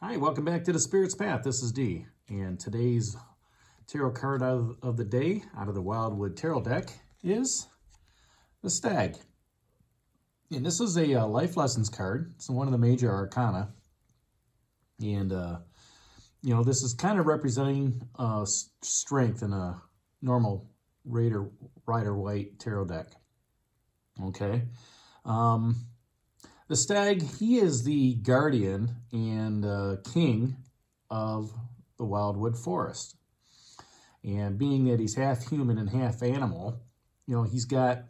Hi, welcome back to the Spirit's Path. This is D, and today's tarot card of the day out of the Wildwood Tarot deck is the Stag. And this is a life lessons card. It's one of the major arcana. And, this is kind of representing strength in a normal Rider-Waite tarot deck. Okay. The Stag, he is the guardian and king of the Wildwood Forest. And being that he's half human and half animal, he's got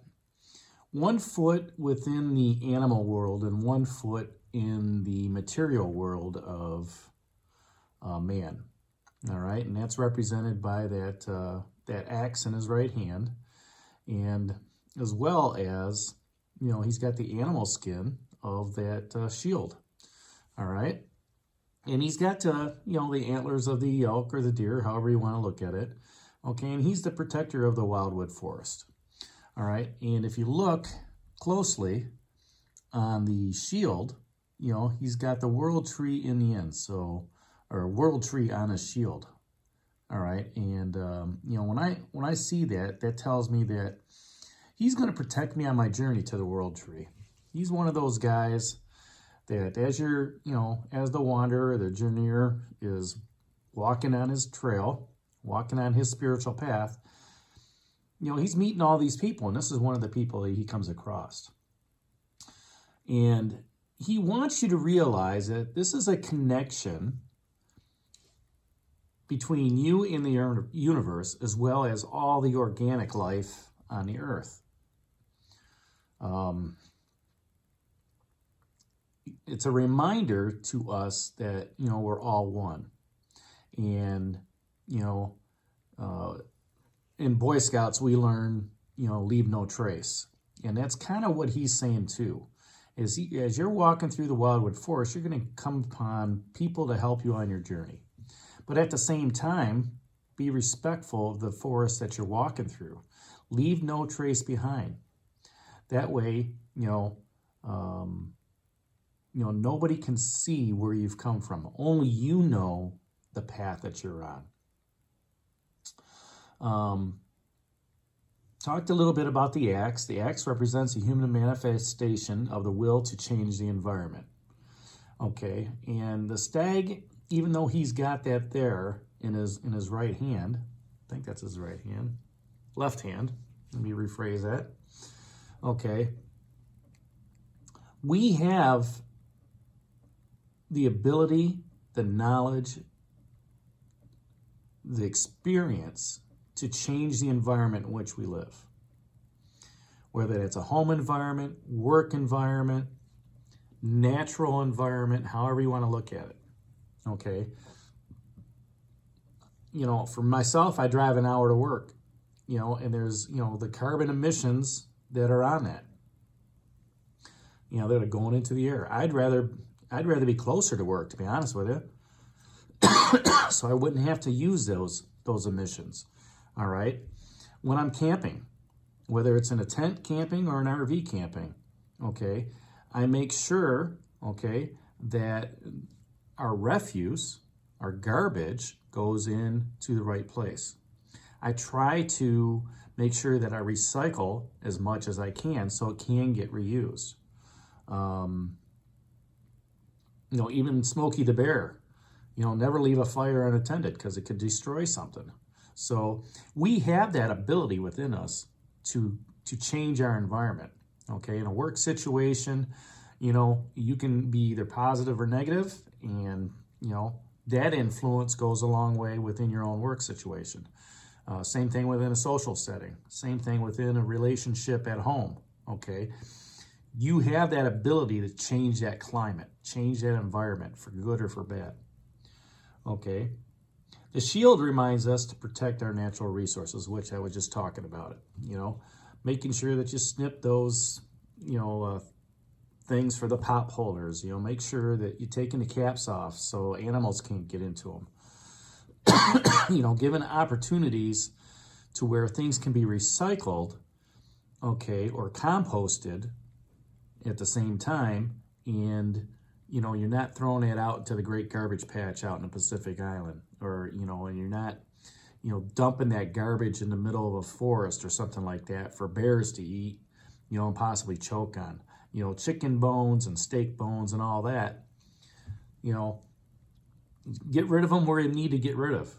1 foot within the animal world and 1 foot in the material world of man. All right, and that's represented by that axe in his right hand, and as well as, he's got the animal skin of that shield. All right, and he's got the antlers of the elk or the deer, however you want to look at it. Okay, and he's the protector of the Wildwood Forest. All right, and if you look closely on the shield, he's got the world tree in the end, or world tree on his shield. All right, and when I see that, that tells me that he's going to protect me on my journey to the world tree. He's one of those guys that as the wanderer, the journeyer is walking on his trail, walking on his spiritual path, he's meeting all these people, and this is one of the people that he comes across. And he wants you to realize that this is a connection between you and the universe, as well as all the organic life on the earth. It's a reminder to us that, we're all one. And, in Boy Scouts, we learn, leave no trace. And that's kind of what he's saying too. As you're walking through the Wildwood Forest, you're going to come upon people to help you on your journey. But at the same time, be respectful of the forest that you're walking through. Leave no trace behind. That way, nobody can see where you've come from. Only you know the path that you're on. Talked a little bit about the axe. The axe represents a human manifestation of the will to change the environment. Okay, and the Stag, even though he's got that there in his right hand, I think that's his right hand, left hand. Let me rephrase that. Okay, we have the ability, the knowledge, the experience to change the environment in which we live. Whether it's a home environment, work environment, natural environment, however you want to look at it. Okay. For myself, I drive an hour to work, and there's, the carbon emissions that are on that, that are going into the air. I'd rather be closer to work, to be honest with you. So I wouldn't have to use those emissions. All right. When I'm camping, whether it's in a tent camping or an RV camping, okay, I make sure, okay, that our refuse, our garbage goes into the right place. I try to make sure that I recycle as much as I can so it can get reused. Even Smokey the Bear, never leave a fire unattended because it could destroy something. So we have that ability within us to change our environment. Okay, in a work situation, you can be either positive or negative, and that influence goes a long way within your own work situation. Same thing within a social setting. Same thing within a relationship at home. Okay, you have that ability to change that climate, change that environment for good or for bad. Okay, the shield reminds us to protect our natural resources, which I was just talking about it. Making sure that you snip those, things for the pop holders. Make sure that you're taking the caps off so animals can't get into them. Given opportunities to where things can be recycled, okay, or composted at the same time, and you're not throwing it out to the great garbage patch out in the Pacific Island, or, and you're not, dumping that garbage in the middle of a forest or something like that for bears to eat, and possibly choke on. Chicken bones and steak bones and all that, get rid of them where you need to get rid of.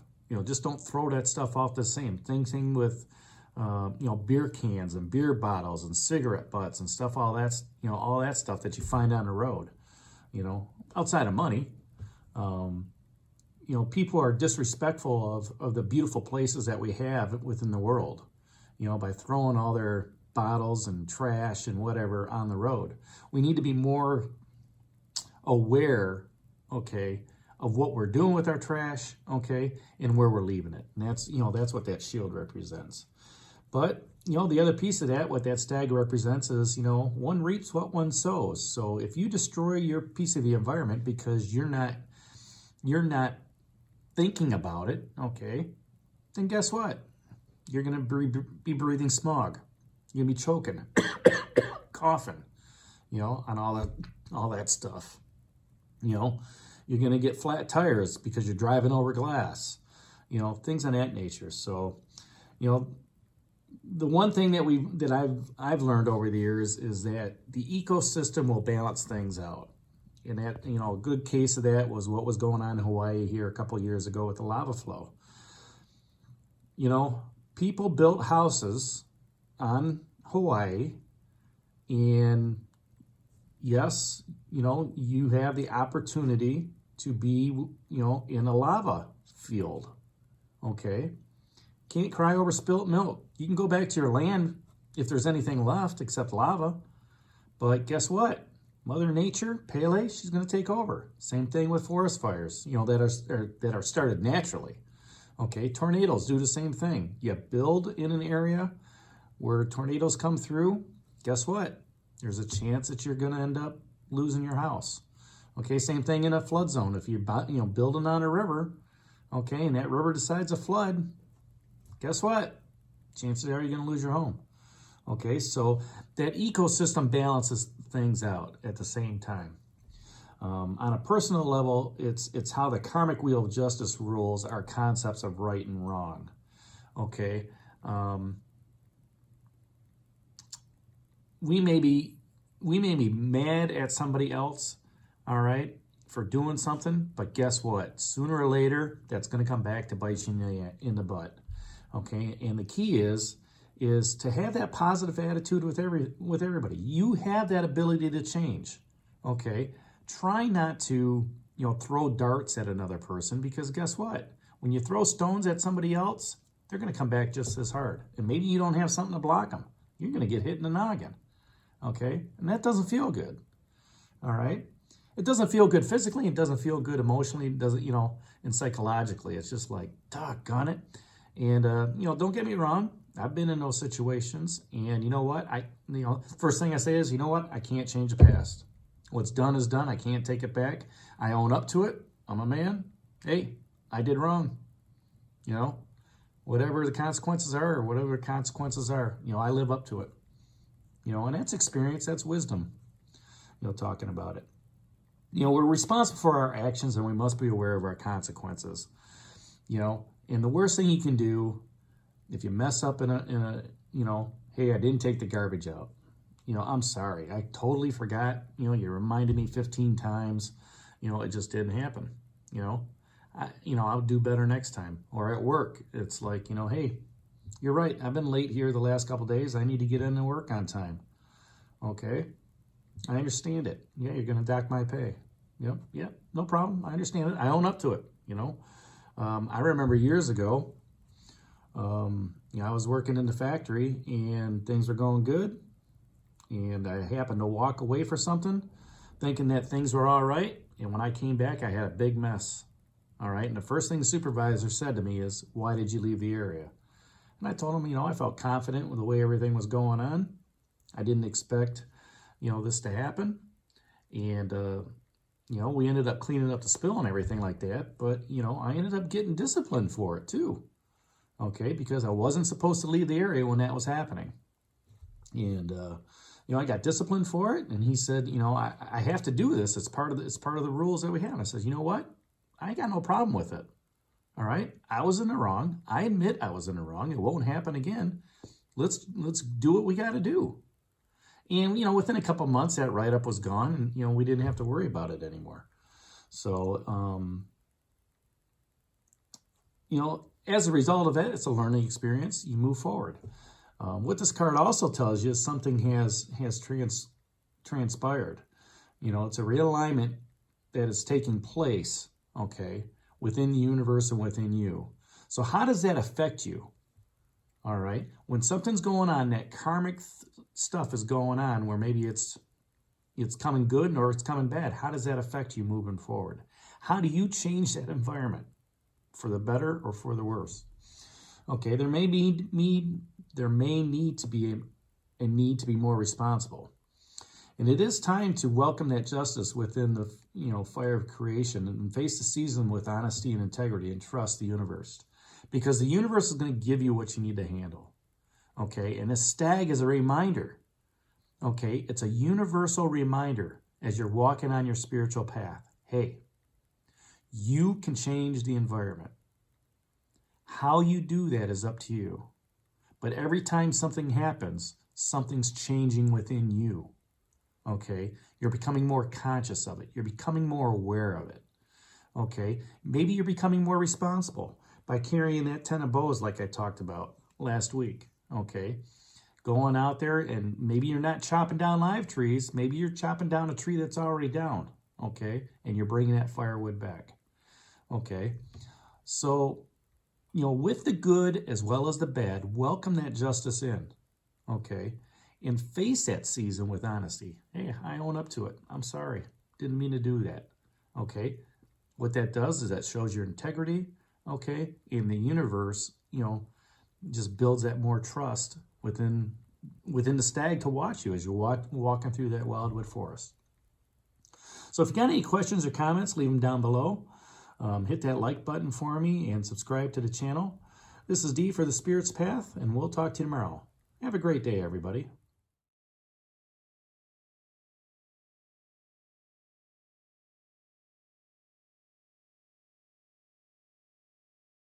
Just don't throw that stuff off the same. Thing with, beer cans and beer bottles and cigarette butts and stuff, all that stuff that you find on the road, outside of money. People are disrespectful of the beautiful places that we have within the world, by throwing all their bottles and trash and whatever on the road. We need to be more aware, okay, of what we're doing with our trash, okay, and where we're leaving it. And that's what that shield represents. But, the other piece of that, what that stag represents is, one reaps what one sows. So if you destroy your piece of the environment because you're not thinking about it, okay, then guess what? You're going to be breathing smog. You're going to be choking, coughing, on all that stuff. You're going to get flat tires because you're driving over glass, things of that nature. So, the one thing that I've learned over the years is that the ecosystem will balance things out. And that, a good case of that was what was going on in Hawaii here a couple of years ago with the lava flow. People built houses on Hawaii, and yes, you have the opportunity to be, in a lava field, okay? Can't cry over spilt milk. You can go back to your land if there's anything left except lava, but guess what? Mother Nature, Pele, she's going to take over. Same thing with forest fires, that are started naturally. Okay, tornadoes do the same thing. You build in an area where tornadoes come through, guess what? There's a chance that you're going to end up losing your house. Okay, same thing in a flood zone. If you're building on a river, okay, and that river decides to flood, guess what? Chances are you're going to lose your home. Okay, so that ecosystem balances things out at the same time. On a personal level, it's how the karmic wheel of justice rules our concepts of right and wrong. Okay, we may be mad at somebody else, all right, for doing something, but guess what? Sooner or later, that's going to come back to bite you in the butt. Okay, and the key is to have that positive attitude with everybody. You have that ability to change. Okay, try not to throw darts at another person, because guess what? When you throw stones at somebody else, they're going to come back just as hard. And maybe you don't have something to block them. You're going to get hit in the noggin. Okay, and that doesn't feel good. All right, it doesn't feel good physically. It doesn't feel good emotionally. It doesn't, and psychologically. It's just like, doggone it. And don't get me wrong. I've been in those situations, and you know what? First thing I say is, I can't change the past. What's done is done. I can't take it back. I own up to it. I'm a man. Hey, I did wrong. Whatever the consequences are, I live up to it. And that's experience, that's wisdom, talking about it. We're responsible for our actions, and we must be aware of our consequences. And the worst thing you can do, if you mess up in a hey, I didn't take the garbage out. I'm sorry. I totally forgot. You reminded me 15 times. It just didn't happen. I'll do better next time. Or at work, it's like, hey, you're right. I've been late here the last couple of days. I need to get into work on time. Okay. I understand it. Yeah, you're going to dock my pay. Yep, no problem. I understand it. I own up to it, I remember years ago, I was working in the factory and things were going good. And I happened to walk away for something thinking that things were all right. And when I came back, I had a big mess. All right. And the first thing the supervisor said to me is, "Why did you leave the area?" And I told him, I felt confident with the way everything was going on. I didn't expect, this to happen. And, we ended up cleaning up the spill and everything like that. But, I ended up getting disciplined for it too. Okay. Because I wasn't supposed to leave the area when that was happening. And, I got disciplined for it. And he said, I have to do this. It's part of the rules that we have. And I said, you know what? I got no problem with it. All right. I was in the wrong. I admit I was in the wrong. It won't happen again. Let's do what we got to do. And, within a couple months, that write-up was gone, and, we didn't have to worry about it anymore. So, as a result of that, it's a learning experience. You move forward. What this card also tells you is something has transpired. It's a realignment that is taking place, okay, within the universe and within you. So how does that affect you? All right. When something's going on, that karmic stuff is going on where maybe it's coming good or it's coming bad. How does that affect you moving forward? How do you change that environment for the better or for the worse? Okay, there may need to be a need to be more responsible. And it is time to welcome that justice within the fire of creation and face the season with honesty and integrity and trust the universe. Because the universe is going to give you what you need to handle. Okay, and this stag is a reminder. Okay, it's a universal reminder as you're walking on your spiritual path. Hey, you can change the environment. How you do that is up to you. But every time something happens, something's changing within you. Okay, you're becoming more conscious of it. You're becoming more aware of it. Okay, maybe you're becoming more responsible by carrying that 10 of bows like I talked about last week. Okay, going out there and maybe you're not chopping down live trees. Maybe you're chopping down a tree that's already down. Okay, and you're bringing that firewood back. Okay, so, with the good as well as the bad, welcome that justice in. Okay, and face that season with honesty. Hey, I own up to it. I'm sorry. Didn't mean to do that. Okay, what that does is that shows your integrity. Okay, in the universe, just builds that more trust within the stag to watch you as you're walking through that wildwood forest. So if you got any questions or comments, leave them down below. Hit that like button for me and subscribe to the channel. This is Dee for the Spirit's Path, and we'll talk to you tomorrow. Have a great day, everybody.